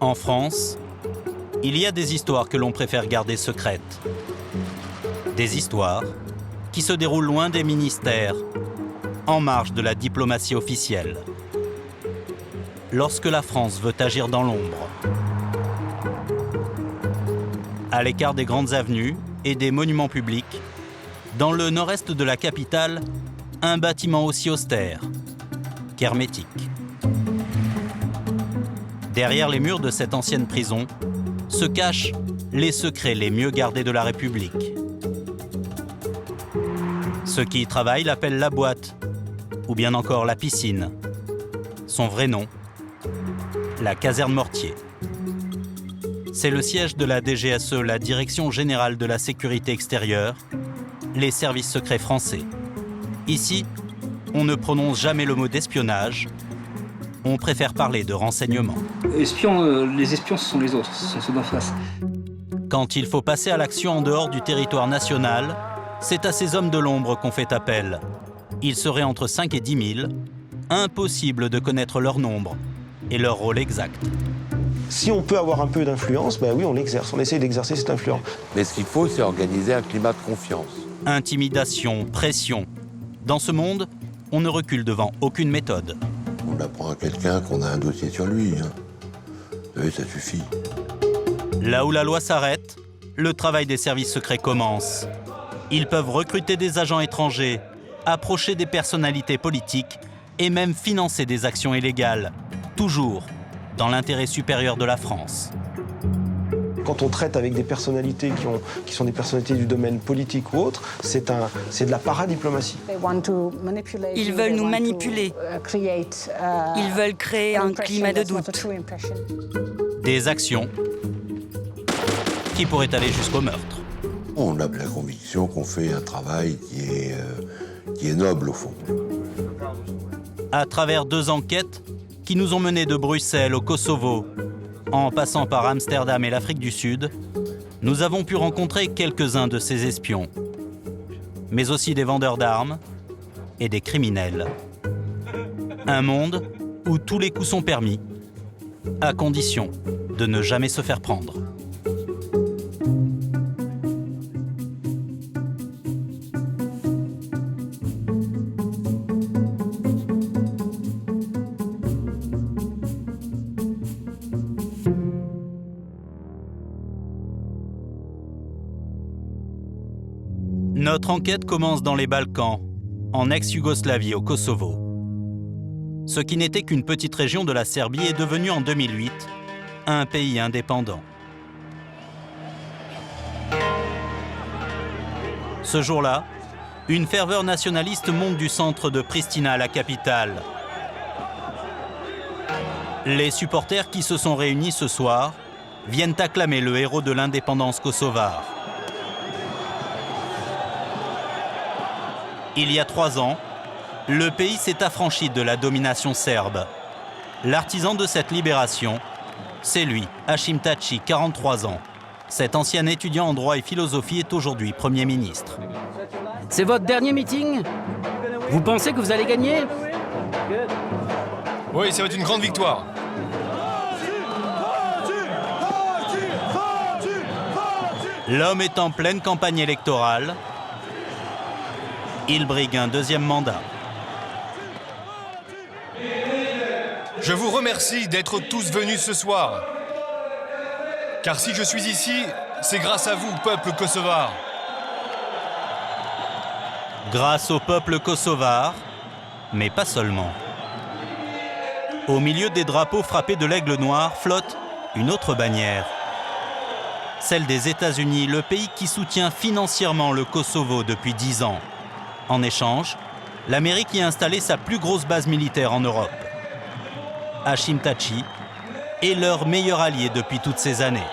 En France, il y a des histoires que l'on préfère garder secrètes. Des histoires qui se déroulent loin des ministères, en marge de la diplomatie officielle. Lorsque la France veut agir dans l'ombre, à l'écart des grandes avenues et des monuments publics, dans le nord-est de la capitale, un bâtiment aussi austère qu'hermétique. Derrière les murs de cette ancienne prison se cachent les secrets les mieux gardés de la République. Ceux qui y travaillent l'appellent la boîte, ou bien encore la piscine. Son vrai nom, la caserne Mortier. C'est le siège de la DGSE, la Direction Générale de la Sécurité Extérieure, les services secrets français. Ici, on ne prononce jamais le mot d'espionnage, on préfère parler de renseignement. Les espions, ce sont les autres, ce sont ceux d'en face. Quand il faut passer à l'action en dehors du territoire national, c'est à ces hommes de l'ombre qu'on fait appel. Ils seraient entre 5 et 10 000, impossible de connaître leur nombre et leur rôle exact. Si on peut avoir un peu d'influence, ben oui, on l'exerce, on essaie d'exercer cette influence. Mais ce qu'il faut, c'est organiser un climat de confiance. Intimidation, pression. Dans ce monde, on ne recule devant aucune méthode. On apprend à quelqu'un qu'on a un dossier sur lui. Vous savez, ça suffit. Là où la loi s'arrête, le travail des services secrets commence. Ils peuvent recruter des agents étrangers, approcher des personnalités politiques et même financer des actions illégales, toujours dans l'intérêt supérieur de la France. Quand on traite avec des personnalités qui sont des personnalités du domaine politique ou autre, c'est de la paradiplomatie. Ils veulent nous manipuler. Ils veulent créer un climat de doute. Des actions qui pourraient aller jusqu'au meurtre. On a la conviction qu'on fait un travail qui est noble, au fond. À travers 2 enquêtes qui nous ont menés de Bruxelles au Kosovo, en passant par Amsterdam et l'Afrique du Sud, nous avons pu rencontrer quelques-uns de ces espions, mais aussi des vendeurs d'armes et des criminels. Un monde où tous les coups sont permis, à condition de ne jamais se faire prendre. Notre enquête commence dans les Balkans, en ex-Yougoslavie, au Kosovo. Ce qui n'était qu'une petite région de la Serbie est devenu en 2008 un pays indépendant. Ce jour-là, une ferveur nationaliste monte du centre de Pristina, la capitale. Les supporters qui se sont réunis ce soir viennent acclamer le héros de l'indépendance kosovare. Il y a 3 ans, le pays s'est affranchi de la domination serbe. L'artisan de cette libération, c'est lui, Hashim Thaçi, 43 ans. Cet ancien étudiant en droit et philosophie est aujourd'hui Premier ministre. C'est votre dernier meeting? Vous pensez que vous allez gagner? Oui, ça va être une grande victoire. L'homme est en pleine campagne électorale. Il brigue un 2e mandat. Je vous remercie d'être tous venus ce soir. Car si je suis ici, c'est grâce à vous, peuple kosovar. Grâce au peuple kosovar, mais pas seulement. Au milieu des drapeaux frappés de l'aigle noir flotte une autre bannière. Celle des États-Unis, le pays qui soutient financièrement le Kosovo depuis 10 ans. En échange, l'Amérique y a installé sa plus grosse base militaire en Europe. Hashim Thaçi est leur meilleur allié depuis toutes ces années.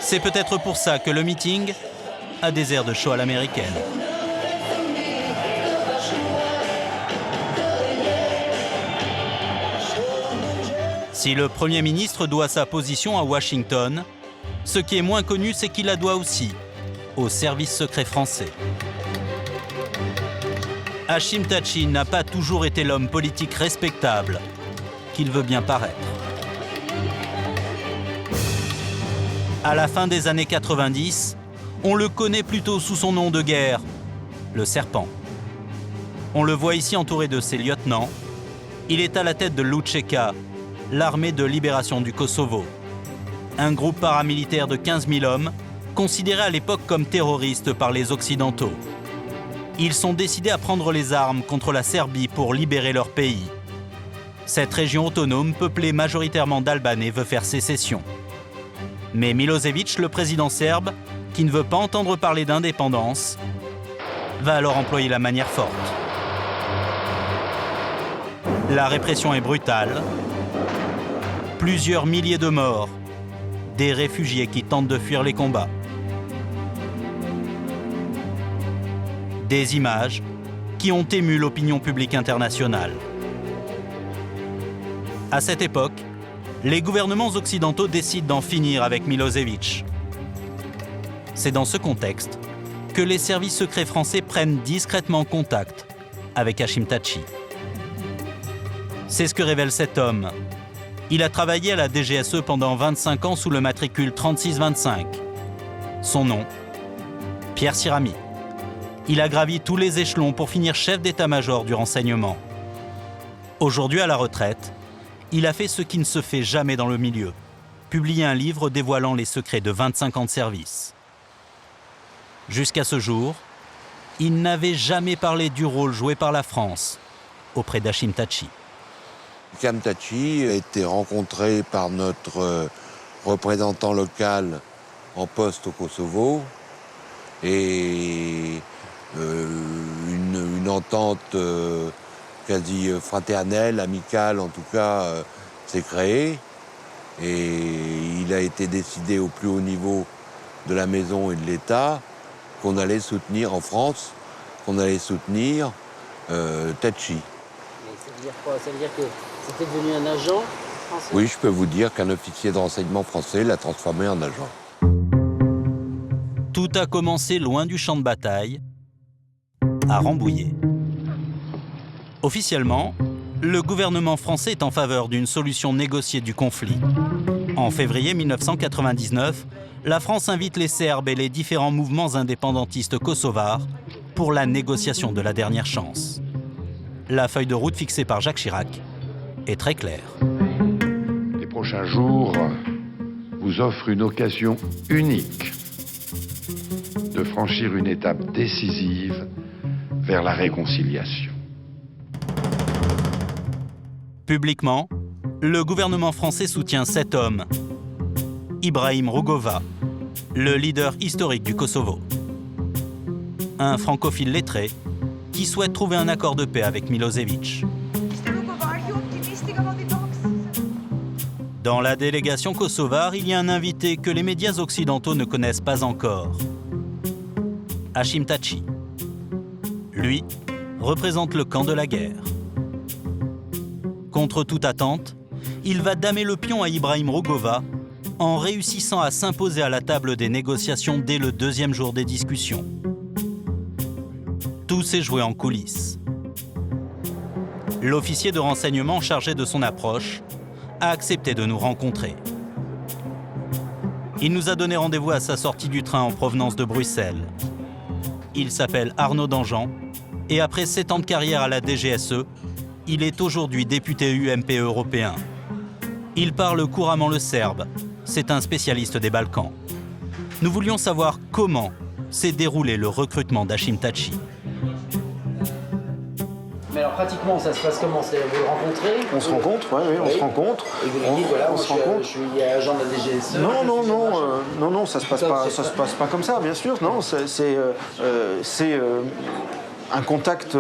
C'est peut-être pour ça que le meeting a des airs de show à l'américaine. Si le Premier ministre doit sa position à Washington, ce qui est moins connu, c'est qu'il la doit aussi au service secret français. Hachim Tachi n'a pas toujours été l'homme politique respectable qu'il veut bien paraître. À la fin des années 90, on le connaît plutôt sous son nom de guerre, le Serpent. On le voit ici entouré de ses lieutenants. Il est à la tête de l'UÇK, l'armée de libération du Kosovo. Un groupe paramilitaire de 15 000 hommes, considéré à l'époque comme terroriste par les Occidentaux. Ils sont décidés à prendre les armes contre la Serbie pour libérer leur pays. Cette région autonome, peuplée majoritairement d'Albanais, veut faire sécession. Mais Milošević, le président serbe, qui ne veut pas entendre parler d'indépendance, va alors employer la manière forte. La répression est brutale. Plusieurs milliers de morts, des réfugiés qui tentent de fuir les combats. Des images qui ont ému l'opinion publique internationale. À cette époque, les gouvernements occidentaux décident d'en finir avec Milošević. C'est dans ce contexte que les services secrets français prennent discrètement contact avec Hachim Tachi. C'est ce que révèle cet homme. Il a travaillé à la DGSE pendant 25 ans sous le matricule 3625. Son nom, Pierre Sirami. Il a gravi tous les échelons pour finir chef d'état-major du renseignement. Aujourd'hui à la retraite, il a fait ce qui ne se fait jamais dans le milieu, publier un livre dévoilant les secrets de 25 ans de service. Jusqu'à ce jour, il n'avait jamais parlé du rôle joué par la France auprès d'Hachim Tachi. Hachim Tachi a été rencontré par notre représentant local en poste au Kosovo et une entente quasi fraternelle, amicale en tout cas, s'est créée. Et il a été décidé au plus haut niveau de la maison et de l'État qu'on allait soutenir en France, qu'on allait soutenir Tachi. Ça veut dire quoi? Ça veut dire que c'était devenu un agent français? Oui, je peux vous dire qu'un officier de renseignement français l'a transformé en agent. Tout a commencé loin du champ de bataille, à Rambouillet. Officiellement, le gouvernement français est en faveur d'une solution négociée du conflit. En février 1999, la France invite les Serbes et les différents mouvements indépendantistes kosovars pour la négociation de la dernière chance. La feuille de route fixée par Jacques Chirac est très claire. Les prochains jours vous offrent une occasion unique de franchir une étape décisive vers la réconciliation. Publiquement, le gouvernement français soutient cet homme, Ibrahim Rugova, le leader historique du Kosovo. Un francophile lettré qui souhaite trouver un accord de paix avec Milošević. Dans la délégation kosovare, il y a un invité que les médias occidentaux ne connaissent pas encore. Hachim Tachi. Lui représente le camp de la guerre. Contre toute attente, il va damer le pion à Ibrahim Rugova en réussissant à s'imposer à la table des négociations dès le deuxième jour des discussions. Tout s'est joué en coulisses. L'officier de renseignement chargé de son approche a accepté de nous rencontrer. Il nous a donné rendez-vous à sa sortie du train en provenance de Bruxelles. Il s'appelle Arnaud Danjean et après 7 ans de carrière à la DGSE, il est aujourd'hui député UMP européen. Il parle couramment le serbe. C'est un spécialiste des Balkans. Nous voulions savoir comment s'est déroulé le recrutement d'Hachim Tachi. Mais alors pratiquement, ça se passe comment? Vous le rencontrez? On se rencontre, oui, on se rencontre. Et vous lui dites, voilà, on moi, se rencontre. je suis agent de la DGSE. Non, ça se passe pas comme ça, bien sûr. Non, c'est un contact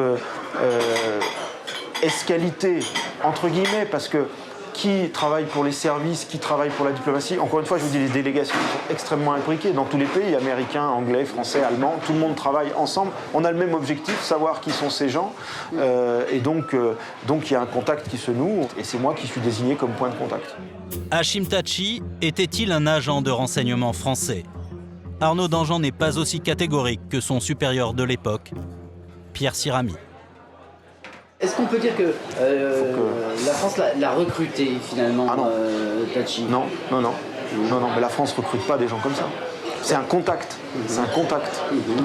escalité entre guillemets, parce que qui travaille pour les services, qui travaille pour la diplomatie. Encore une fois, je vous dis, les délégations sont extrêmement imbriquées dans tous les pays, américains, anglais, français, allemands, tout le monde travaille ensemble. On a le même objectif, savoir qui sont ces gens, et donc il y a un contact qui se noue, et c'est moi qui suis désigné comme point de contact. Hachim Tachi était-il un agent de renseignement français? Arnaud Danjean n'est pas aussi catégorique que son supérieur de l'époque, Pierre Sirami. Est-ce qu'on peut dire que la France l'a recruté finalement, Ah non. Tachi? Non, mais la France ne recrute pas des gens comme ça. C'est un contact. C'est un contact.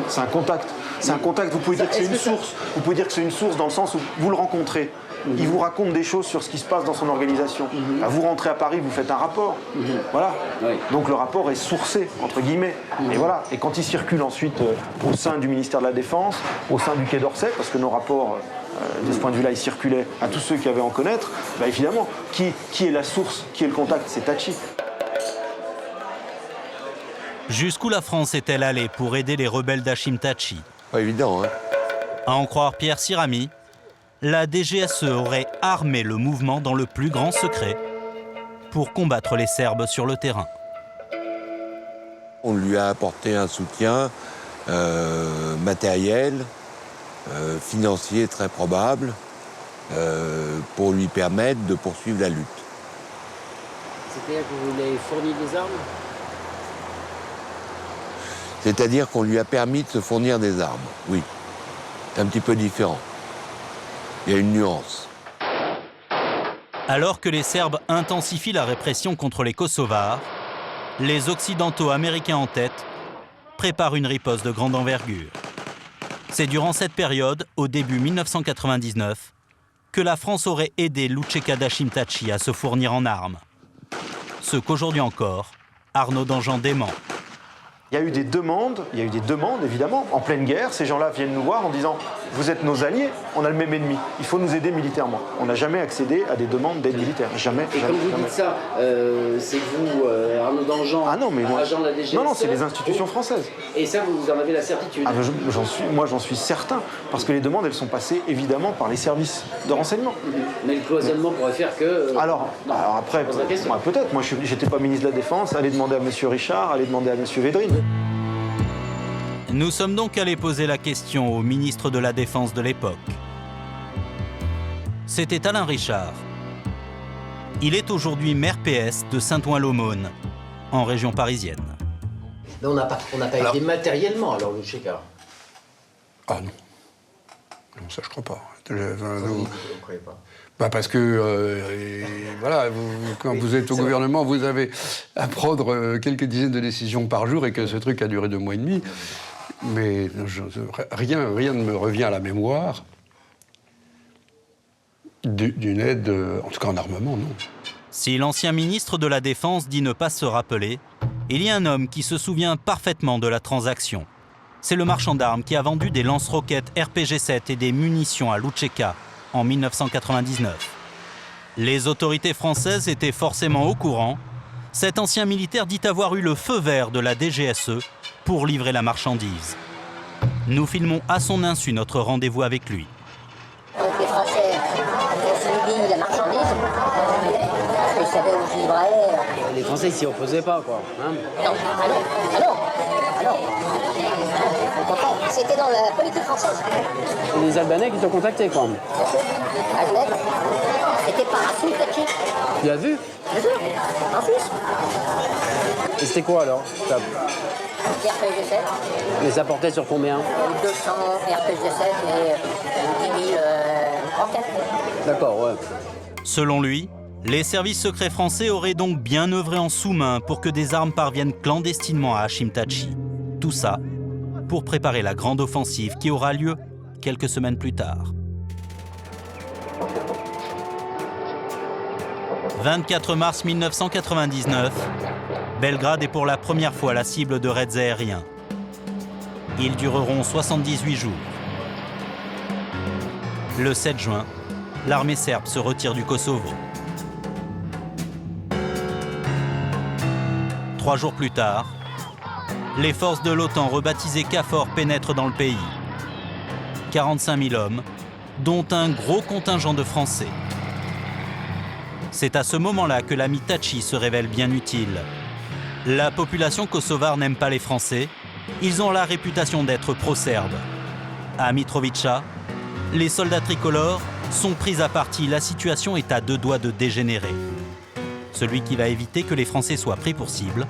C'est un contact. C'est un contact. Vous pouvez dire que c'est une source. Vous pouvez dire que c'est une source dans le sens où vous le rencontrez. Il vous raconte des choses sur ce qui se passe dans son organisation. Là, vous rentrez à Paris, vous faites un rapport. Voilà. Oui. Donc le rapport est sourcé, entre guillemets. Et voilà. Et quand il circule ensuite au sein du ministère de la Défense, au sein du Quai d'Orsay, parce que nos rapports, de ce point de vue-là, ils circulaient à tous ceux qui avaient à en connaître, bah, évidemment, qui est la source, qui est le contact? C'est Tachi. Jusqu'où la France est-elle allée pour aider les rebelles d'Hachim Tachi? Pas évident, hein. À en croire Pierre Sirami, la DGSE aurait armé le mouvement dans le plus grand secret pour combattre les Serbes sur le terrain. On lui a apporté un soutien matériel, financier très probable, pour lui permettre de poursuivre la lutte. C'est-à-dire que vous lui avez fourni des armes? C'est-à-dire qu'on lui a permis de se fournir des armes, oui. C'est un petit peu différent. Il y a une nuance. Alors que les Serbes intensifient la répression contre les Kosovars, les Occidentaux, américains en tête, préparent une riposte de grande envergure. C'est durant cette période, au début 1999, que la France aurait aidé l'Učeka d'Hachim Tači à se fournir en armes. Ce qu'aujourd'hui encore, Arnaud Danjean dément. Il y a eu des demandes évidemment, en pleine guerre. Ces gens-là viennent nous voir en disant « Vous êtes nos alliés, on a le même ennemi, il faut nous aider militairement ». On n'a jamais accédé à des demandes d'aide militaire, jamais. Et comme vous dites ça, c'est vous, Arnaud Danjean, agent de la DGSE? Non, c'est les institutions françaises. Et ça, vous en avez la certitude? J'en suis certain, parce que les demandes, elles sont passées évidemment par les services de renseignement. Mais le cloisonnement pourrait faire que... Alors après, peut-être, moi j'étais pas ministre de la Défense, allez demander à M. Richard, allez demander à M. Védrine. Nous sommes donc allés poser la question au ministre de la Défense de l'époque. C'était Alain Richard. Il est aujourd'hui maire PS de Saint-Ouen-l'Aumône, en région parisienne. Mais on n'a pas aidé matériellement, alors, l'Učeka. Ah non. Non, ça je crois pas. Vous ne croyez pas? Bah parce que, voilà, quand vous êtes au gouvernement, vous avez à prendre quelques dizaines de décisions par jour et que ce truc a duré 2 mois et demi. Mais rien ne me revient à la mémoire d'une aide, en tout cas en armement, non. Si l'ancien ministre de la Défense dit ne pas se rappeler, il y a un homme qui se souvient parfaitement de la transaction. C'est le marchand d'armes qui a vendu des lance-roquettes RPG-7 et des munitions à l'Učeka en 1999. Les autorités françaises étaient forcément au courant. Cet ancien militaire dit avoir eu le feu vert de la DGSE pour livrer la marchandise. Nous filmons à son insu notre rendez-vous avec lui. Donc les Français ont suivi la marchandise, ils savaient où je livrais. Les Français, ils s'y opposaient pas, quoi. Hein? Non, alors. C'était dans la politique française. Et les Albanais qui t'ont contacté, quoi. À Genève, c'était par Hachim Tači. Tu l'as vu? Bien sûr, en Suisse. Et c'était quoi, alors? RPG-7. Et ça portait sur combien? 200 RPG-7 et 10 000 roquettes. D'accord, ouais. Selon lui, les services secrets français auraient donc bien œuvré en sous-main pour que des armes parviennent clandestinement à Hachim Tači. Tout ça pour préparer la grande offensive qui aura lieu quelques semaines plus tard. 24 mars 1999, Belgrade est pour la première fois la cible de raids aériens. Ils dureront 78 jours. Le 7 juin, l'armée serbe se retire du Kosovo. 3 jours plus tard, les forces de l'OTAN rebaptisées KFOR pénètrent dans le pays. 45 000 hommes, dont un gros contingent de Français. C'est à ce moment-là que l'ami Tači se révèle bien utile. La population kosovare n'aime pas les Français. Ils ont la réputation d'être pro-serbes. À Mitrovica, les soldats tricolores sont pris à partie. La situation est à 2 doigts de dégénérer. Celui qui va éviter que les Français soient pris pour cible,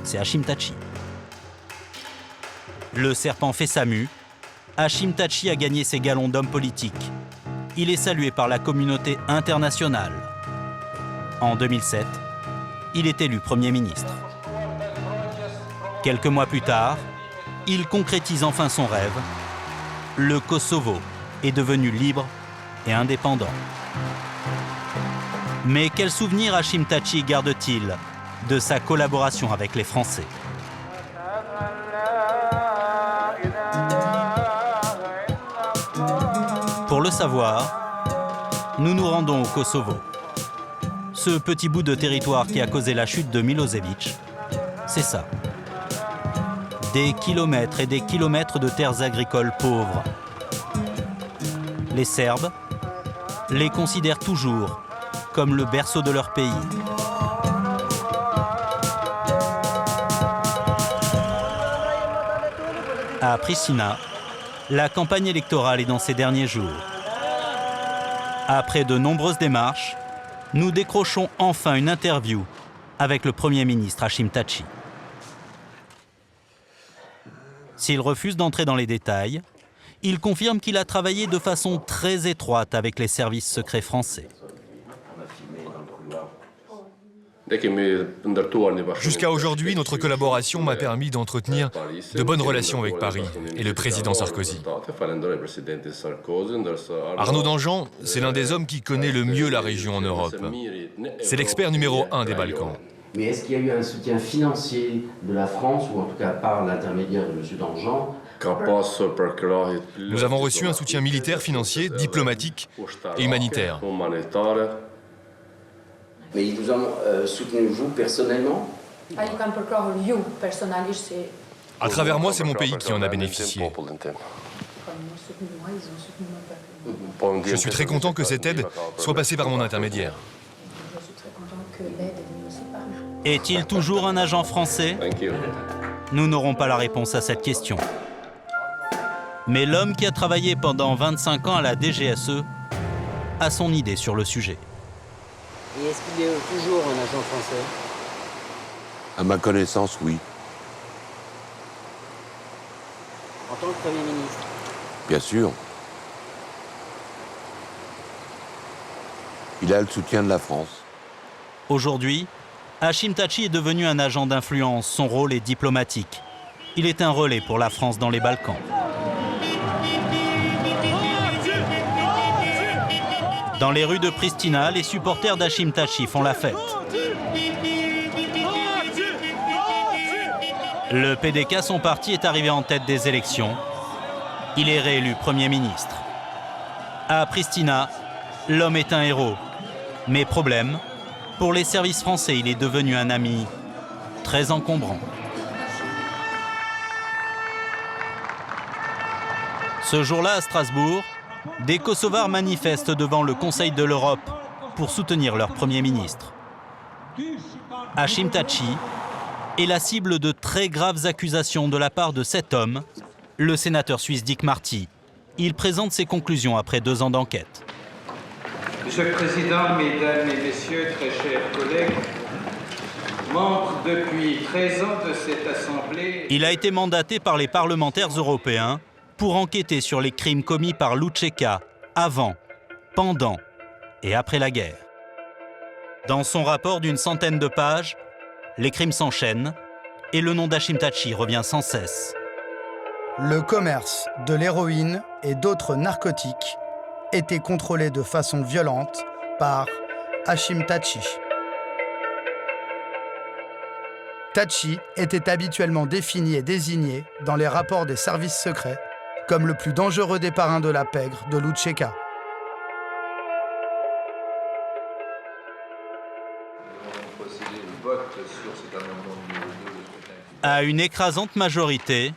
c'est Hachim Tači. Le serpent fait sa mue. Hachim Tači a gagné ses galons d'homme politique. il est salué par la communauté internationale. En 2007, il est élu Premier ministre. Quelques mois plus tard, il concrétise enfin son rêve. Le Kosovo est devenu libre et indépendant. Mais quel souvenir Hashim Thaçi garde-t-il de sa collaboration avec les Français? Pour le savoir, nous nous rendons au Kosovo. Ce petit bout de territoire qui a causé la chute de Milosevic, c'est ça. Des kilomètres et des kilomètres de terres agricoles pauvres. Les Serbes les considèrent toujours comme le berceau de leur pays. À Pristina, la campagne électorale est dans ses derniers jours. Après de nombreuses démarches, nous décrochons enfin une interview avec le Premier ministre Hashim Thaçi. S'il refuse d'entrer dans les détails, il confirme qu'il a travaillé de façon très étroite avec les services secrets français. Jusqu'à aujourd'hui, notre collaboration m'a permis d'entretenir de bonnes relations avec Paris et le président Sarkozy. Arnaud Danjean, c'est l'un des hommes qui connaît le mieux la région en Europe. C'est l'expert numéro 1 des Balkans. Mais est-ce qu'il y a eu un soutien financier de la France, ou en tout cas par l'intermédiaire de M. Danjean? Nous avons reçu un soutien militaire, financier, diplomatique et humanitaire. Mais ils vous ont soutenu, vous, personnellement? À travers moi, c'est mon pays qui en a bénéficié. Je suis très content que cette aide soit passée par mon intermédiaire. Est-il toujours un agent français? Nous n'aurons pas la réponse à cette question. Mais l'homme qui a travaillé pendant 25 ans à la DGSE a son idée sur le sujet. Et est-ce qu'il est toujours un agent français? À ma connaissance, oui. En tant que Premier ministre? Bien sûr. Il a le soutien de la France. Aujourd'hui, Hashim Thaçi est devenu un agent d'influence. Son rôle est diplomatique. Il est un relais pour la France dans les Balkans. Dans les rues de Pristina, les supporters d'Hashim Thaçi font la fête. Le PDK, son parti, est arrivé en tête des élections. Il est réélu Premier ministre. À Pristina, l'homme est un héros. Mais problème, pour les services français, il est devenu un ami très encombrant. Ce jour-là, à Strasbourg, des Kosovars manifestent devant le Conseil de l'Europe pour soutenir leur Premier ministre. Hashim Thaçi est la cible de très graves accusations de la part de cet homme, le sénateur suisse Dick Marty. Il présente ses conclusions après 2 ans d'enquête. Monsieur le Président, Mesdames et Messieurs, très chers collègues, membre depuis 13 ans de cette Assemblée... Il a été mandaté par les parlementaires européens pour enquêter sur les crimes commis par l'UÇK avant, pendant et après la guerre. Dans son rapport d'une centaine de pages, les crimes s'enchaînent et le nom d'Hashim Thaçi revient sans cesse. Le commerce de l'héroïne et d'autres narcotiques était contrôlé de façon violente par Hashim Thaçi. Thaçi était habituellement défini et désigné dans les rapports des services secrets comme le plus dangereux des parrains de la pègre de l'UÇK. À une écrasante majorité,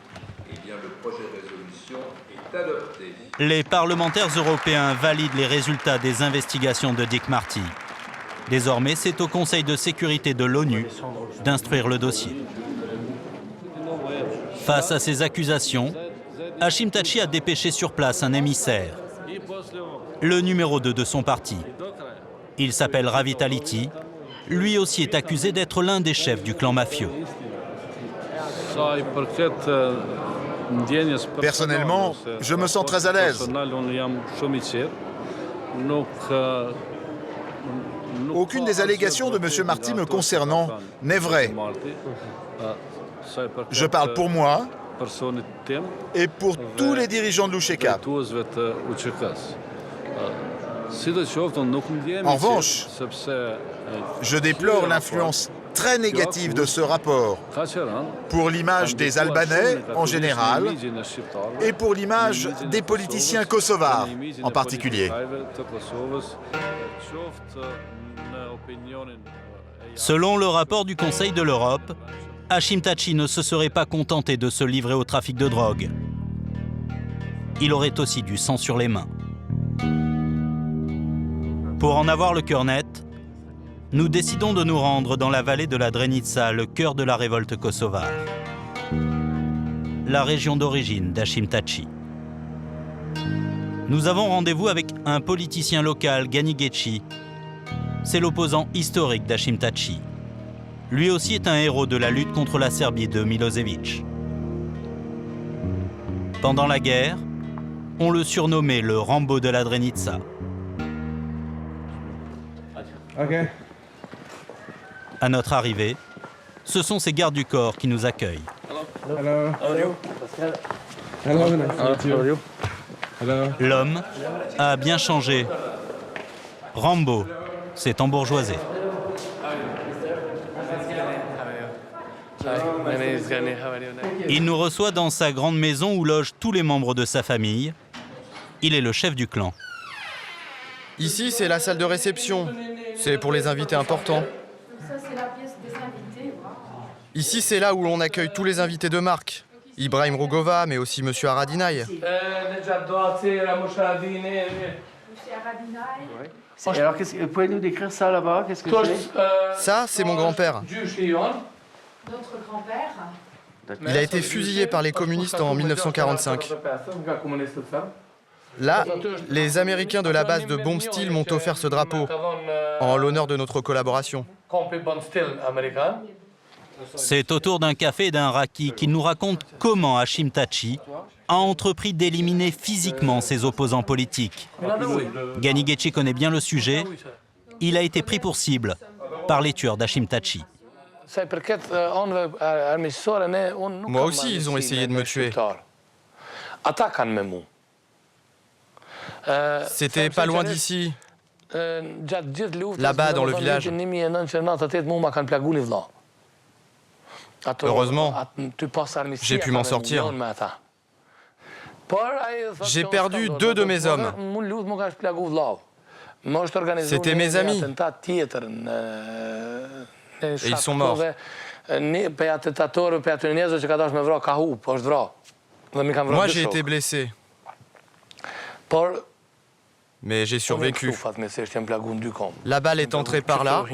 les parlementaires européens valident les résultats des investigations de Dick Marty. Désormais, c'est au Conseil de sécurité de l'ONU d'instruire le dossier. Face à ces accusations, Hashim Thaçi a dépêché sur place un émissaire, le numéro 2 de son parti. Il s'appelle Ravit Aliti. Lui aussi est accusé d'être l'un des chefs du clan mafieux. Personnellement, je me sens très à l'aise. Aucune des allégations de M. Marty me concernant n'est vraie. Je parle pour moi et pour tous les dirigeants de l'UÇK. En revanche, je déplore l'influence très négative de ce rapport pour l'image des Albanais en général et pour l'image des politiciens kosovars en particulier. Selon le rapport du Conseil de l'Europe, Hashim Thaçi ne se serait pas contenté de se livrer au trafic de drogue. Il aurait aussi du sang sur les mains. Pour en avoir le cœur net, nous décidons de nous rendre dans la vallée de la Drenica, le cœur de la révolte kosovare. La région d'origine d'Hashim Thaçi. Nous avons rendez-vous avec un politicien local, Gani Geçi. C'est l'opposant historique d'Hashim Thaçi. Lui aussi est un héros de la lutte contre la Serbie de Milosevic. Pendant la guerre, on le surnommait le Rambo de la Drenica. Okay. À notre arrivée, ce sont ces gardes du corps qui nous accueillent. Hello. How are you? Hello. How are you? Hello. L'homme a bien changé. Rambo s'est embourgeoisé. Il nous reçoit dans sa grande maison où logent tous les membres de sa famille. Il est le chef du clan. Ici, c'est la salle de réception. C'est pour les invités importants. Ça, c'est la pièce des invités. Ici, c'est là où l'on accueille tous les invités de marque. Ibrahim Rugova, mais aussi Monsieur Haradinaj. Et alors, pouvez-nous décrire ça là-bas? Qu'est-ce que c'est? Ça, c'est mon grand-père. Notre grand-père. Il a été fusillé par les communistes en 1945. Là, les Américains de la base de Bomb Steel m'ont offert ce drapeau, en l'honneur de notre collaboration. C'est autour d'un café et d'un raki qu'il nous raconte comment Hashim Thaçi a entrepris d'éliminer physiquement ses opposants politiques. Gani Geçi connaît bien le sujet. Il a été pris pour cible par les tueurs d'Hashim Thaçi. Moi aussi, ils ont essayé de me tuer. C'était pas loin d'ici, là-bas dans le village. Heureusement, j'ai pu m'en sortir. J'ai perdu 2 de mes hommes. C'était mes amis. Et ils sont morts. Moi, j'ai été blessé. Mais j'ai survécu. La balle est entrée par là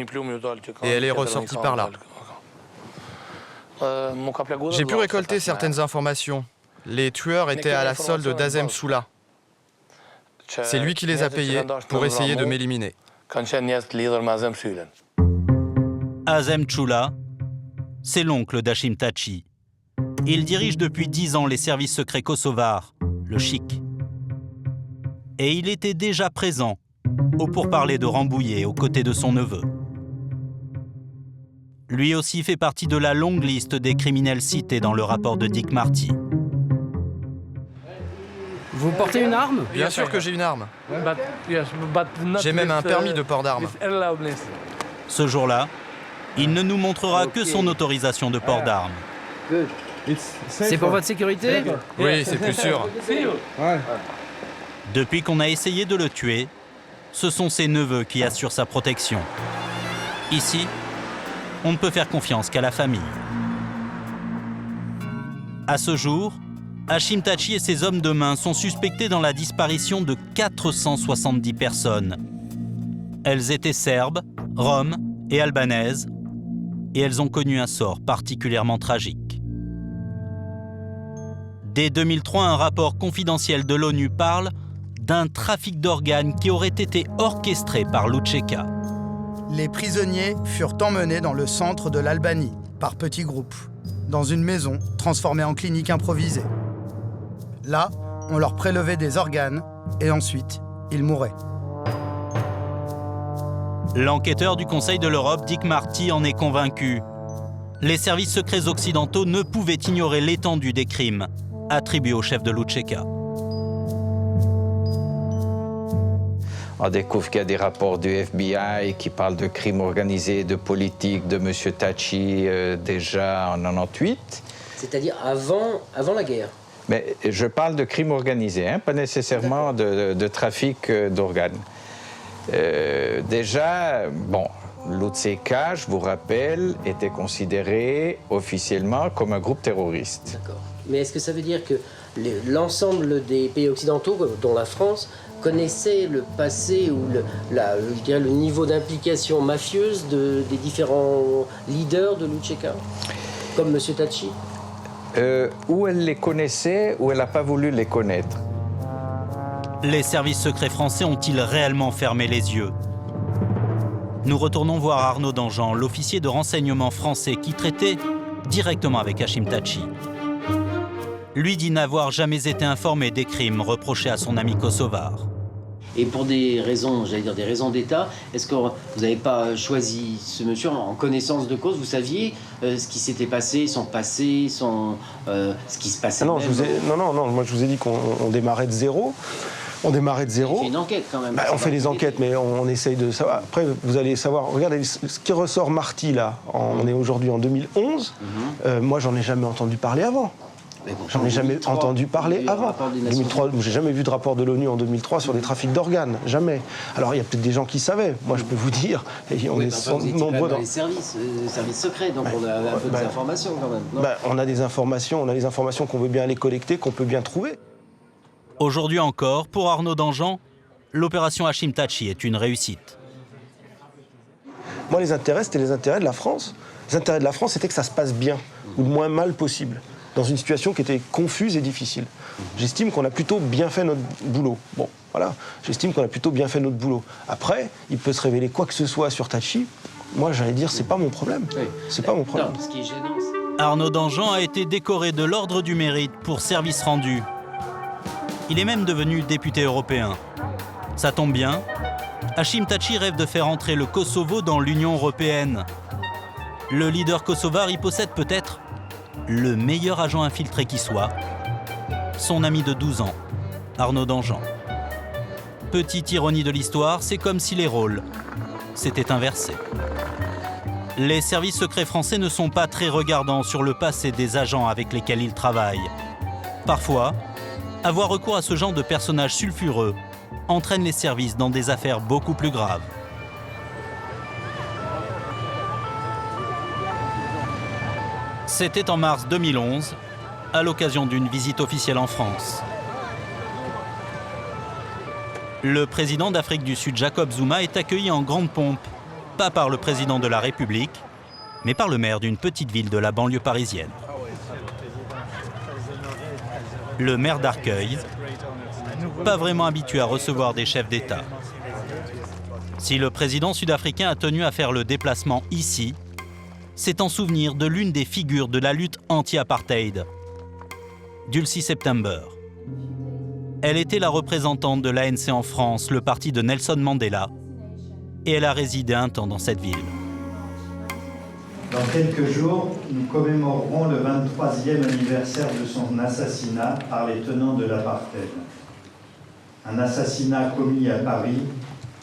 et elle est ressortie par là. J'ai pu récolter certaines informations. Les tueurs étaient à la solde d'Azem Choula. C'est lui qui les a payés pour essayer de m'éliminer. Azem Choula, c'est l'oncle d'Hashim Thaçi. Il dirige depuis 10 ans les services secrets kosovars, le CHIK. Et il était déjà présent au pourparlers de Rambouillet aux côtés de son neveu. Lui aussi fait partie de la longue liste des criminels cités dans le rapport de Dick Marty. Vous portez une arme? Bien sûr que j'ai une arme. J'ai même un permis de port d'armes. Ce jour-là, il ne nous montrera que son autorisation de port d'armes. C'est pour votre sécurité? Oui, c'est plus sûr. Depuis qu'on a essayé de le tuer, ce sont ses neveux qui assurent sa protection. Ici, on ne peut faire confiance qu'à la famille. À ce jour, Hashim Thaçi et ses hommes de main sont suspectés dans la disparition de 470 personnes. Elles étaient serbes, roms et albanaises, et elles ont connu un sort particulièrement tragique. Dès 2003, un rapport confidentiel de l'ONU parle d'un trafic d'organes qui aurait été orchestré par l'UÇK. Les prisonniers furent emmenés dans le centre de l'Albanie, par petits groupes, dans une maison transformée en clinique improvisée. Là, on leur prélevait des organes et ensuite, ils mouraient. L'enquêteur du Conseil de l'Europe, Dick Marty, en est convaincu. Les services secrets occidentaux ne pouvaient ignorer l'étendue des crimes attribués au chef de l'UÇK. On découvre qu'il y a des rapports du FBI qui parlent de crimes organisés, de politique de M. Tachi déjà en 98. C'est-à-dire avant la guerre. Mais je parle de crimes organisés, hein, pas nécessairement de trafic d'organes. Déjà, bon, l'UÇK, je vous rappelle, était considéré officiellement comme un groupe terroriste. D'accord. Mais est-ce que ça veut dire que l'ensemble des pays occidentaux, dont la France, connaissaient le passé ou le niveau d'implication mafieuse des différents leaders de l'UÇK, comme M. Tachi? Ou elle les connaissait, ou elle n'a pas voulu les connaître. Les services secrets français ont-ils réellement fermé les yeux? Nous retournons voir Arnaud Danjean, l'officier de renseignement français qui traitait directement avec Hachim Tachi. Lui dit n'avoir jamais été informé des crimes reprochés à son ami kosovar. Et pour des raisons, j'allais dire des raisons d'État, est-ce que vous n'avez pas choisi ce monsieur en connaissance de cause? Vous saviez ce qui s'était passé, son passé, ce qui se passait? Non, moi je vous ai dit qu'on démarrait de zéro. On démarrait de zéro. On fait une enquête quand même. On fait des enquêtes, mais on essaye de savoir. Après, vous allez savoir. Regardez, ce qui ressort Marty, là, on est aujourd'hui en 2011. Moi, j'en ai jamais entendu parler avant. J'en ai jamais entendu parler avant. 2003, j'ai jamais vu de rapport de l'ONU en 2003 sur les trafics d'organes. Jamais. Alors, il y a peut-être des gens qui savaient. Moi, je peux vous dire. Et on est nombreux dans les services secrets, donc on a un peu des informations quand même. Non on a des informations qu'on veut bien aller collecter, qu'on peut bien trouver. Aujourd'hui encore, pour Arnaud Danjean, l'opération Hachim Tachi est une réussite. Moi, les intérêts, c'était les intérêts de la France. Les intérêts de la France, c'était que ça se passe bien, ou le moins mal possible, dans une situation qui était confuse et difficile. J'estime qu'on a plutôt bien fait notre boulot. Bon, voilà, j'estime qu'on a plutôt bien fait notre boulot. Après, il peut se révéler quoi que ce soit sur Tachi. Moi, j'allais dire, c'est pas mon problème. C'est pas mon problème. Non, ce qui est gênant, Arnaud Danjean a été décoré de l'Ordre du Mérite pour service rendu. Il est même devenu député européen. Ça tombe bien, Hachim Tachi rêve de faire entrer le Kosovo dans l'Union européenne. Le leader kosovar y possède peut-être le meilleur agent infiltré qui soit, son ami de 12 ans, Arnaud Danjean. Petite ironie de l'histoire, c'est comme si les rôles s'étaient inversés. Les services secrets français ne sont pas très regardants sur le passé des agents avec lesquels ils travaillent. Parfois, avoir recours à ce genre de personnages sulfureux entraîne les services dans des affaires beaucoup plus graves. C'était en mars 2011, à l'occasion d'une visite officielle en France. Le président d'Afrique du Sud, Jacob Zuma, est accueilli en grande pompe, pas par le président de la République, mais par le maire d'une petite ville de la banlieue parisienne. Le maire d'Arcueil, pas vraiment habitué à recevoir des chefs d'État. Si le président sud-africain a tenu à faire le déplacement ici, c'est en souvenir de l'une des figures de la lutte anti-apartheid, Dulcie September. Elle était la représentante de l'ANC en France, le parti de Nelson Mandela, et elle a résidé un temps dans cette ville. Dans quelques jours, nous commémorerons le 23e anniversaire de son assassinat par les tenants de l'apartheid. Un assassinat commis à Paris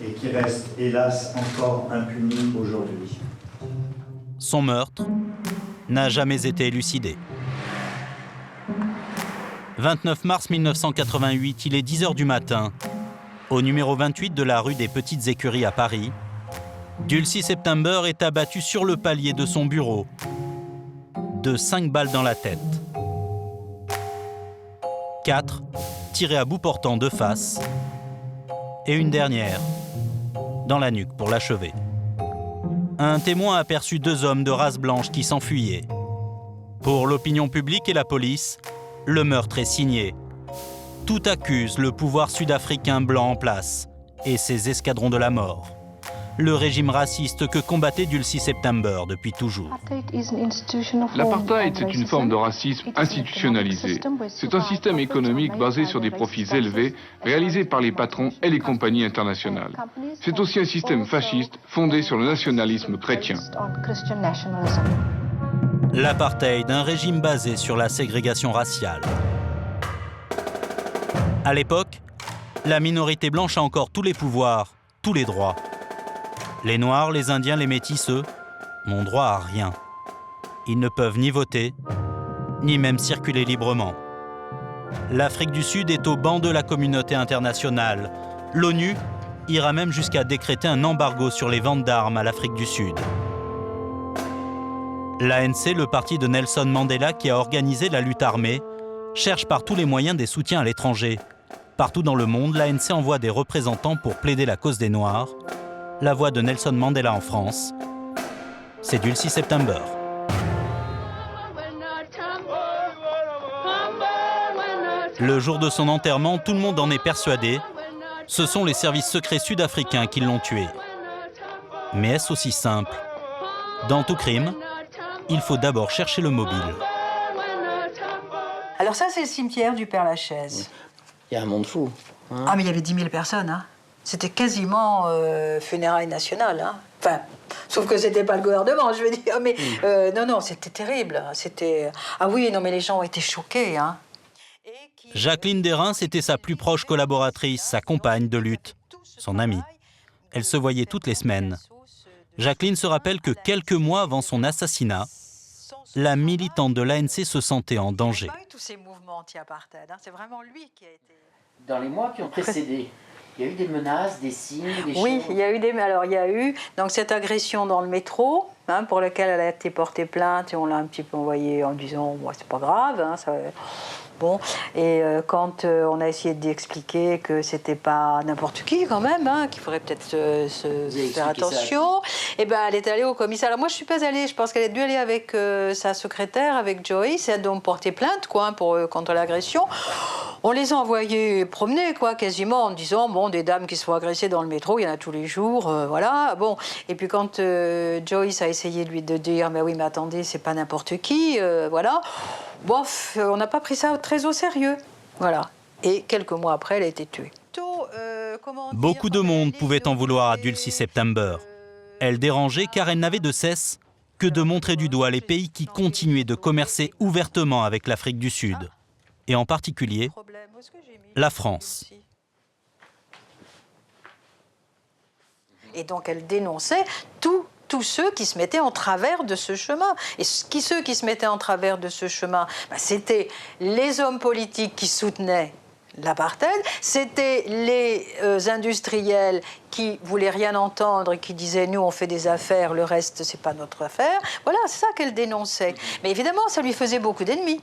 et qui reste hélas encore impuni aujourd'hui. Son meurtre n'a jamais été élucidé. 29 mars 1988, il est 10h du matin. Au numéro 28 de la rue des Petites Écuries à Paris, Dulcie September est abattue sur le palier de son bureau, de 5 balles dans la tête. 4 tirées à bout portant de face, et une dernière dans la nuque pour l'achever. Un témoin a aperçu 2 hommes de race blanche qui s'enfuyaient. Pour l'opinion publique et la police, le meurtre est signé. Tout accuse le pouvoir sud-africain blanc en place et ses escadrons de la mort. le régime raciste que combattait Dulcie September depuis toujours. L'apartheid, c'est une forme de racisme institutionnalisé. C'est un système économique basé sur des profits élevés, réalisés par les patrons et les compagnies internationales. C'est aussi un système fasciste fondé sur le nationalisme chrétien. L'apartheid, un régime basé sur la ségrégation raciale. À l'époque, la minorité blanche a encore tous les pouvoirs, tous les droits. Les Noirs, les Indiens, les Métis, eux, n'ont droit à rien. Ils ne peuvent ni voter, ni même circuler librement. L'Afrique du Sud est au banc de la communauté internationale. L'ONU ira même jusqu'à décréter un embargo sur les ventes d'armes à l'Afrique du Sud. L'ANC, le parti de Nelson Mandela qui a organisé la lutte armée, cherche par tous les moyens des soutiens à l'étranger. Partout dans le monde, l'ANC envoie des représentants pour plaider la cause des Noirs. La voix de Nelson Mandela en France, c'est Dulcie September. Le jour de son enterrement, tout le monde en est persuadé. Ce sont les services secrets sud-africains qui l'ont tué. Mais est-ce aussi simple? Dans tout crime, il faut d'abord chercher le mobile. Alors ça, c'est le cimetière du Père-Lachaise. Il y a un monde fou. Hein. Ah, mais il y avait 10 000 personnes. Hein. C'était quasiment funérailles nationales. Hein. Enfin, sauf que c'était pas le gouvernement, je veux dire. Mais non, c'était terrible. C'était... Ah oui, non, mais les gens ont été choqués. Hein. Jacqueline Derain, c'était sa plus proche collaboratrice, sa compagne de lutte, son amie. Elle se voyait toutes les semaines. Jacqueline se rappelle que quelques mois avant son assassinat, la militante de l'ANC se sentait en danger. Tous ces mouvements anti-apartheid, hein, c'est vraiment lui qui a été... Dans les mois qui ont précédé, il y a eu des menaces, des signes, des choses. Oui, il y a eu donc cette agression dans le métro, hein, pour laquelle elle a été portée plainte et on l'a un petit peu envoyée en disant bon, c'est pas grave, hein, ça... Bon, et quand on a essayé d'expliquer que c'était pas n'importe qui quand même, hein, qu'il faudrait peut-être se faire attention, et ben elle est allée au commissariat. Alors moi je suis pas allée, je pense qu'elle a dû aller avec sa secrétaire, avec Joyce, et a donc porté plainte quoi, contre l'agression. On les a envoyés promener quoi, quasiment en disant bon, des dames qui se font agresser dans le métro, il y en a tous les jours, voilà. Bon, et puis quand Joyce a essayé de dire mais oui mais attendez c'est pas n'importe qui, voilà. Bof, on n'a pas pris ça très au sérieux, voilà. Et quelques mois après, elle a été tuée. Beaucoup de monde pouvait en vouloir à Dulcie September. Elle dérangeait car elle n'avait de cesse que de montrer du doigt les pays qui continuaient de commercer ouvertement avec l'Afrique du Sud, et en particulier la France. Et donc elle dénonçait tous ceux qui se mettaient en travers de ce chemin. Et ceux qui se mettaient en travers de ce chemin, c'était les hommes politiques qui soutenaient l'apartheid, c'était les industriels qui voulaient rien entendre et qui disaient « nous, on fait des affaires, le reste, c'est pas notre affaire ». Voilà, c'est ça qu'elle dénonçait. Mais évidemment, ça lui faisait beaucoup d'ennemis.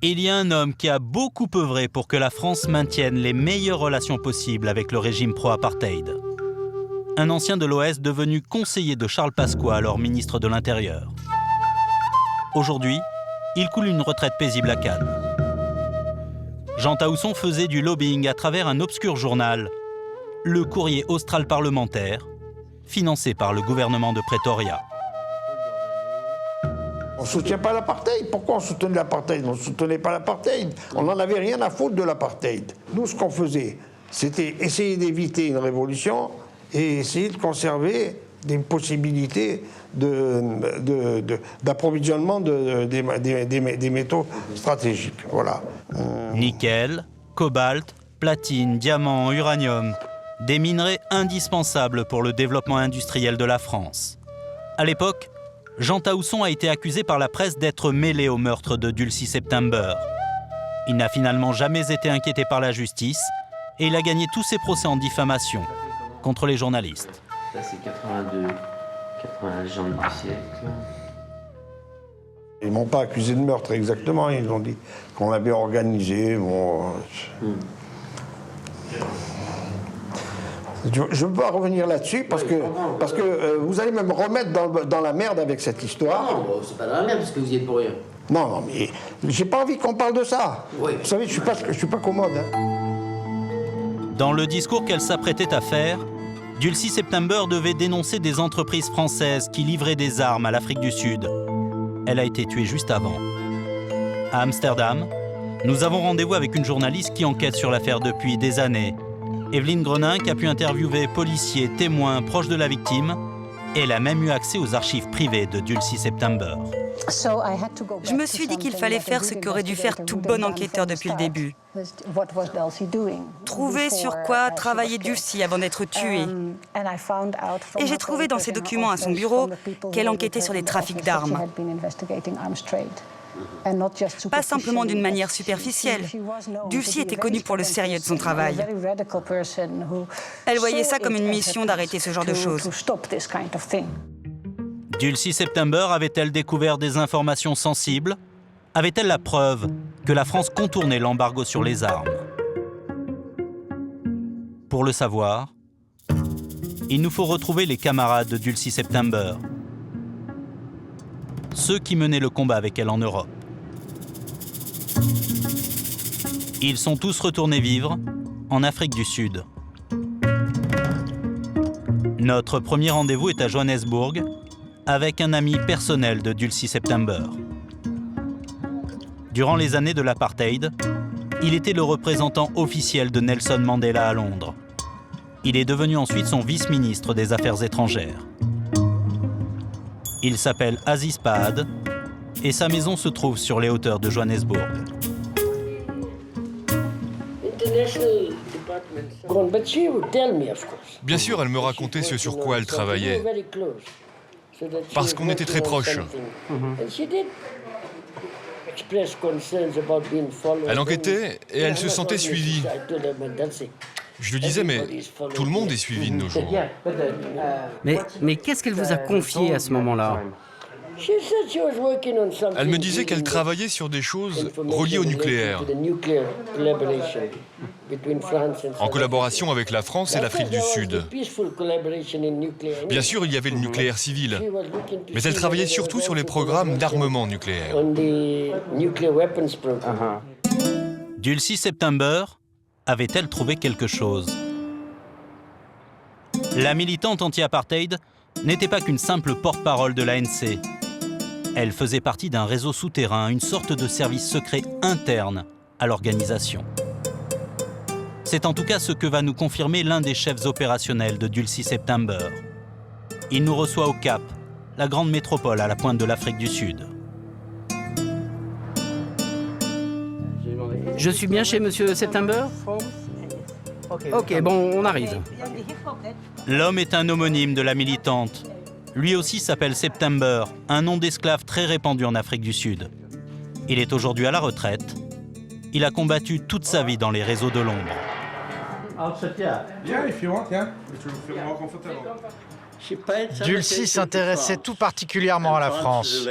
Il y a un homme qui a beaucoup œuvré pour que la France maintienne les meilleures relations possibles avec le régime pro-apartheid. Un ancien de l'OS devenu conseiller de Charles Pasqua, alors ministre de l'Intérieur. Aujourd'hui, il coule une retraite paisible à Cannes. Jean Taousson faisait du lobbying à travers un obscur journal, le Courrier Austral Parlementaire, financé par le gouvernement de Pretoria. On ne soutient pas l'apartheid. Pourquoi on soutenait l'apartheid? On ne soutenait pas l'apartheid. On n'en avait rien à foutre de l'apartheid. Nous, ce qu'on faisait, c'était essayer d'éviter une révolution et essayer de conserver des possibilités d'approvisionnement des métaux stratégiques. Voilà. Nickel, cobalt, platine, diamant, uranium, des minerais indispensables pour le développement industriel de la France. À l'époque, Jean Taousson a été accusé par la presse d'être mêlé au meurtre de Dulcie September. Il n'a finalement jamais été inquiété par la justice et il a gagné tous ses procès en diffamation contre les journalistes. Ça, c'est 80 légendes du siècle. Ils ne m'ont pas accusé de meurtre exactement, ils ont dit qu'on l'avait organisé. Bon, je ne veux pas revenir là-dessus parce que vous allez me remettre dans la merde avec cette histoire. Non, c'est pas dans la merde parce que vous y êtes pour rien. Non, mais j'ai pas envie qu'on parle de ça. Oui. Vous savez, je suis pas commode. Hein. Dans le discours qu'elle s'apprêtait à faire, Dulcie September devait dénoncer des entreprises françaises qui livraient des armes à l'Afrique du Sud. Elle a été tuée juste avant. À Amsterdam, nous avons rendez-vous avec une journaliste qui enquête sur l'affaire depuis des années. Evelyne Greninck a pu interviewer policiers, témoins, proches de la victime, et elle a même eu accès aux archives privées de Dulcie September. Je me suis dit qu'il fallait faire ce qu'aurait dû faire tout bon enquêteur depuis le début. Trouver sur quoi travaillait Dulcie avant d'être tuée. Et j'ai trouvé dans ses documents à son bureau qu'elle enquêtait sur les trafics d'armes. Pas simplement d'une manière superficielle. Dulcie était connue pour le sérieux de son travail. Elle voyait ça comme une mission d'arrêter ce genre de choses. Dulcie September avait-elle découvert des informations sensibles? Avait-elle la preuve que la France contournait l'embargo sur les armes? Pour le savoir, il nous faut retrouver les camarades de Dulcie September, ceux qui menaient le combat avec elle en Europe. Ils sont tous retournés vivre en Afrique du Sud. Notre premier rendez-vous est à Johannesburg, avec un ami personnel de Dulcie September. Durant les années de l'apartheid, il était le représentant officiel de Nelson Mandela à Londres. Il est devenu ensuite son vice-ministre des Affaires étrangères. Il s'appelle Aziz Pahad et sa maison se trouve sur les hauteurs de Johannesburg. Bien sûr, elle me racontait ce sur quoi elle travaillait. Parce qu'on était très proches. Elle enquêtait et elle se sentait suivie. Je lui disais, mais tout le monde est suivi de nos jours. Mais qu'est-ce qu'elle vous a confié à ce moment-là? Elle me disait qu'elle travaillait sur des choses reliées au nucléaire, en collaboration avec la France et l'Afrique du Sud. Bien sûr, il y avait le nucléaire civil, mais elle travaillait surtout sur les programmes d'armement nucléaire. Dulcie September avait-elle trouvé quelque chose? La militante anti-apartheid n'était pas qu'une simple porte-parole de l'ANC. Elle faisait partie d'un réseau souterrain, une sorte de service secret interne à l'organisation. C'est en tout cas ce que va nous confirmer l'un des chefs opérationnels de Dulcie September. Il nous reçoit au Cap, la grande métropole à la pointe de l'Afrique du Sud. Je suis bien chez Monsieur September? Ok, bon, on arrive. L'homme est un homonyme de la militante. Lui aussi s'appelle September, un nom d'esclave très répandu en Afrique du Sud. Il est aujourd'hui à la retraite. Il a combattu toute sa vie dans les réseaux de l'ombre. Dulcie s'intéressait tout particulièrement à la France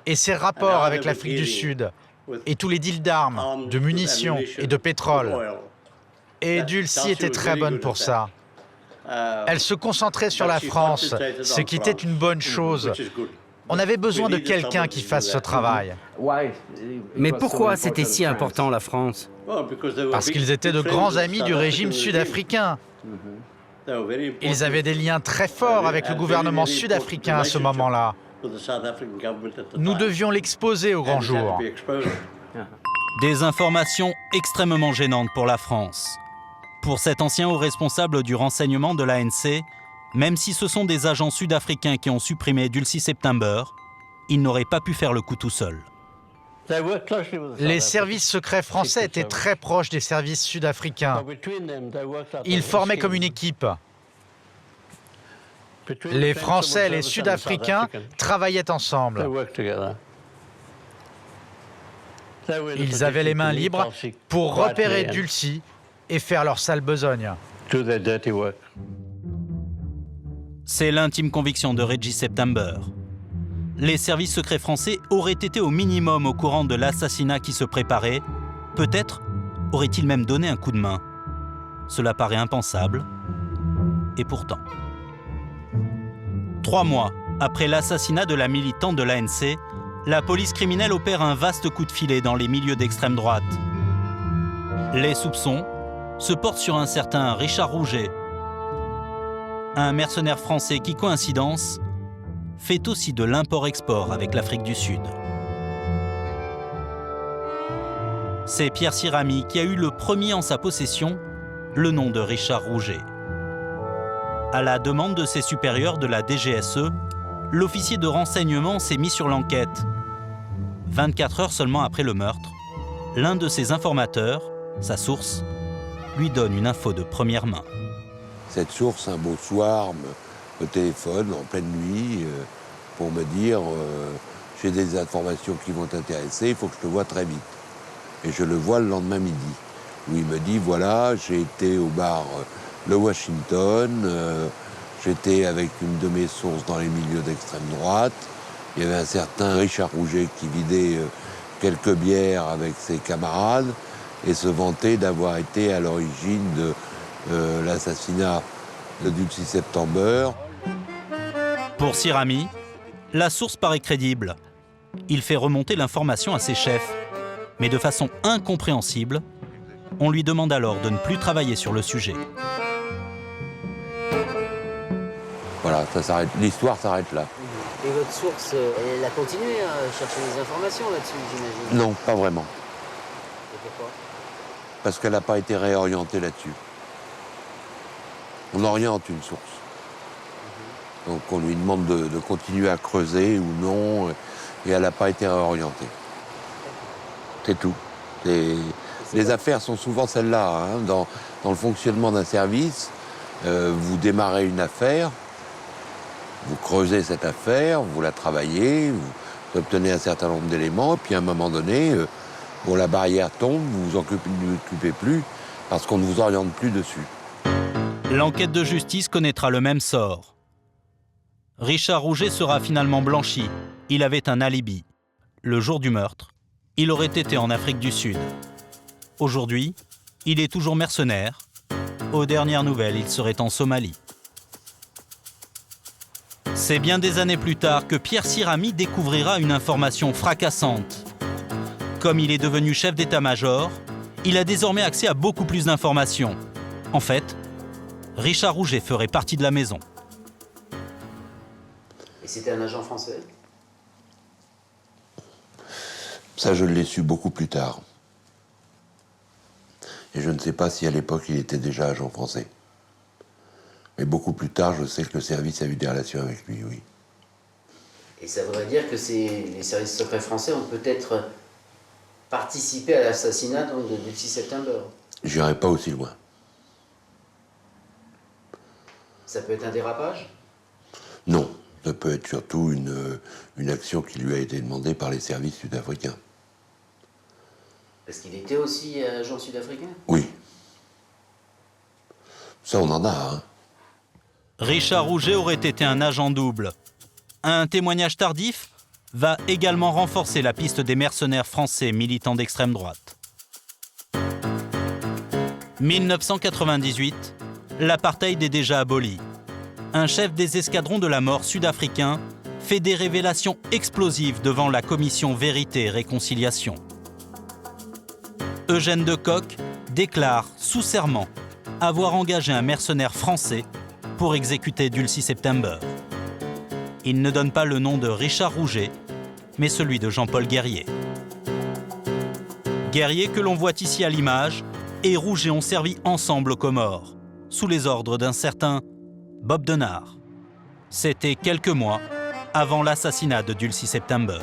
et ses rapports avec l'Afrique du Sud et tous les deals d'armes, de munitions et de pétrole. Et Dulcie était très bonne pour ça. Elle se concentrait sur la France, ce qui était une bonne chose. On avait besoin de quelqu'un qui fasse ce travail. Mais pourquoi c'était si important, la France? Parce qu'ils étaient de grands amis du régime sud-africain. Ils avaient des liens très forts avec le gouvernement sud-africain à ce moment-là. Nous devions l'exposer au grand jour. Des informations extrêmement gênantes pour la France. Pour cet ancien haut responsable du renseignement de l'ANC, même si ce sont des agents sud-africains qui ont supprimé Dulcie September, ils n'auraient pas pu faire le coup tout seuls. Les services secrets français étaient très proches des services sud-africains. Ils formaient comme une équipe. Les Français et les Sud-Africains travaillaient ensemble. Ils avaient les mains libres pour repérer Dulcie et faire leur sale besogne. C'est l'intime conviction de Reggie September. Les services secrets français auraient été au minimum au courant de l'assassinat qui se préparait. Peut-être aurait-il même donné un coup de main. Cela paraît impensable. Et pourtant. 3 mois après l'assassinat de la militante de l'ANC, la police criminelle opère un vaste coup de filet dans les milieux d'extrême droite. Les soupçons se porte sur un certain Richard Rouget, un mercenaire français qui, coïncidence, fait aussi de l'import-export avec l'Afrique du Sud. C'est Pierre Sirami qui a eu le premier en sa possession le nom de Richard Rouget. À la demande de ses supérieurs de la DGSE, l'officier de renseignement s'est mis sur l'enquête. 24 heures seulement après le meurtre, l'un de ses informateurs, sa source, lui donne une info de première main. Cette source, un beau soir, me téléphone en pleine nuit pour me dire j'ai des informations qui vont t'intéresser, il faut que je te voie très vite. Et je le vois le lendemain midi, où il me dit voilà, j'ai été au bar Le Washington, j'étais avec une de mes sources dans les milieux d'extrême droite, il y avait un certain Richard Rouget qui vidait quelques bières avec ses camarades et se vantait d'avoir été à l'origine de l'assassinat de Dulcie September. Pour Sirami, la source paraît crédible. Il fait remonter l'information à ses chefs, mais de façon incompréhensible, on lui demande alors de ne plus travailler sur le sujet. Voilà, ça s'arrête. L'histoire s'arrête là. Et votre source, elle a continué à chercher des informations là-dessus, j'imagine? Non, pas vraiment. Et pourquoi? Parce qu'elle n'a pas été réorientée là-dessus. On oriente une source. Donc on lui demande de continuer à creuser ou non, et elle n'a pas été réorientée. C'est tout. Les affaires sont souvent celles-là. Hein. Dans le fonctionnement d'un service, vous démarrez une affaire, vous creusez cette affaire, vous la travaillez, vous obtenez un certain nombre d'éléments, et puis à un moment donné, bon, la barrière tombe, vous vous occupez plus, parce qu'on ne vous oriente plus dessus. L'enquête de justice connaîtra le même sort. Richard Rouget sera finalement blanchi. Il avait un alibi. Le jour du meurtre, il aurait été en Afrique du Sud. Aujourd'hui, il est toujours mercenaire. Aux dernières nouvelles, il serait en Somalie. C'est bien des années plus tard que Pierre Sirami découvrira une information fracassante. Comme il est devenu chef d'état-major, il a désormais accès à beaucoup plus d'informations. En fait, Richard Rouget ferait partie de la maison. Et c'était un agent français? Ça, je l'ai su beaucoup plus tard. Et je ne sais pas si à l'époque, il était déjà agent français. Mais beaucoup plus tard, je sais que le service a eu des relations avec lui, oui. Et ça voudrait dire que les services secrets français ont peut-être participé à l'assassinat de Dulcie September? J'irai pas aussi loin. Ça peut être un dérapage? Non, ça peut être surtout une action qui lui a été demandée par les services sud-africains. Parce qu'il était aussi agent sud-africain? Oui. Ça, on en a, hein. Richard Rouget aurait été un agent double. Un témoignage tardif va également renforcer la piste des mercenaires français militants d'extrême droite. 1998, l'apartheid est déjà aboli. Un chef des escadrons de la mort sud-africain fait des révélations explosives devant la commission Vérité et Réconciliation. Eugène Decoq déclare sous serment avoir engagé un mercenaire français pour exécuter Dulcie September. Il ne donne pas le nom de Richard Rouget, mais celui de Jean-Paul Guerrier. Guerrier, que l'on voit ici à l'image, et Rouget ont servi ensemble aux Comores, sous les ordres d'un certain Bob Denard. C'était quelques mois avant l'assassinat de Dulcie September.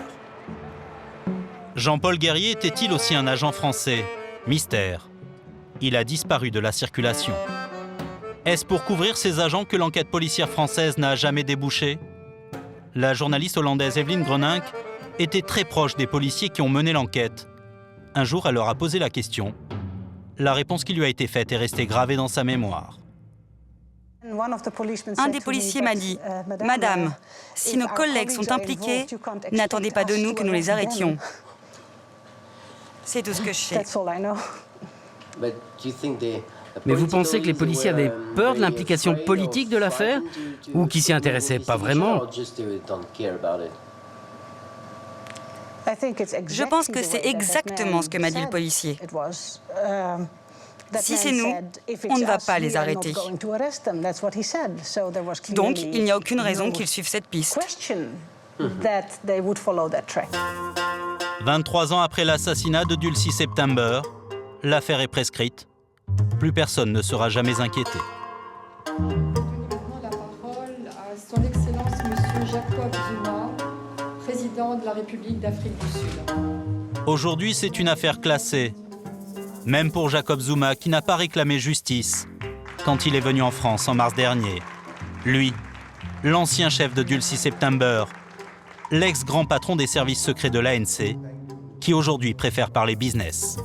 Jean-Paul Guerrier était-il aussi un agent français? Mystère. Il a disparu de la circulation. Est-ce pour couvrir ces agents que l'enquête policière française n'a jamais débouché? La journaliste hollandaise Evelien Gronink était très proche des policiers qui ont mené l'enquête. Un jour, elle leur a posé la question. La réponse qui lui a été faite est restée gravée dans sa mémoire. Un des policiers m'a dit « Madame, si nos collègues sont impliqués, n'attendez pas de nous que nous les arrêtions. » C'est tout ce que je sais. Mais vous pensez que les policiers avaient peur de l'implication politique de l'affaire ou qu'ils s'y intéressaient pas vraiment? Je pense que c'est exactement ce que m'a dit le policier. Si c'est nous, on ne va pas les arrêter. Donc, il n'y a aucune raison qu'ils suivent cette piste. 23 ans après l'assassinat de Dulcie September, l'affaire est prescrite. Plus personne ne sera jamais inquiété. La parole à son Excellence Monsieur Jacob Zuma, président de la République d'Afrique du Sud. Aujourd'hui, c'est une affaire classée. Même pour Jacob Zuma, qui n'a pas réclamé justice quand il est venu en France en mars dernier. Lui, l'ancien chef de Dulcie September, l'ex-grand patron des services secrets de l'ANC, qui aujourd'hui préfère parler business.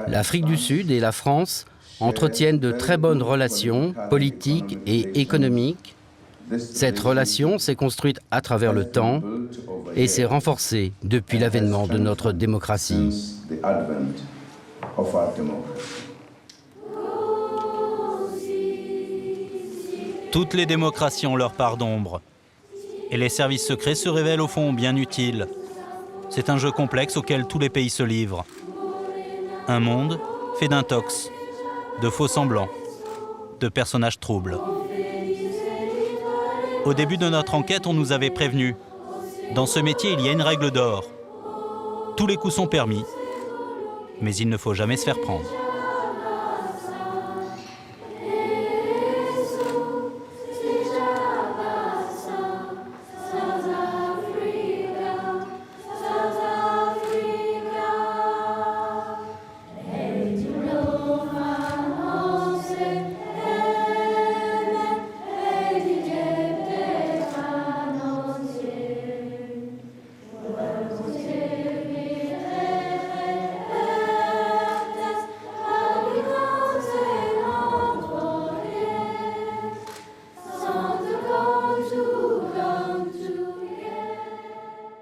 L'Afrique du Sud et la France entretiennent de très bonnes relations politiques et économiques. Cette relation s'est construite à travers le temps et s'est renforcée depuis l'avènement de notre démocratie. Toutes les démocraties ont leur part d'ombre. Et les services secrets se révèlent au fond bien utiles. C'est un jeu complexe auquel tous les pays se livrent. Un monde fait d'intox, de faux semblants, de personnages troubles. Au début de notre enquête, on nous avait prévenu. Dans ce métier, il y a une règle d'or. Tous les coups sont permis, mais il ne faut jamais se faire prendre.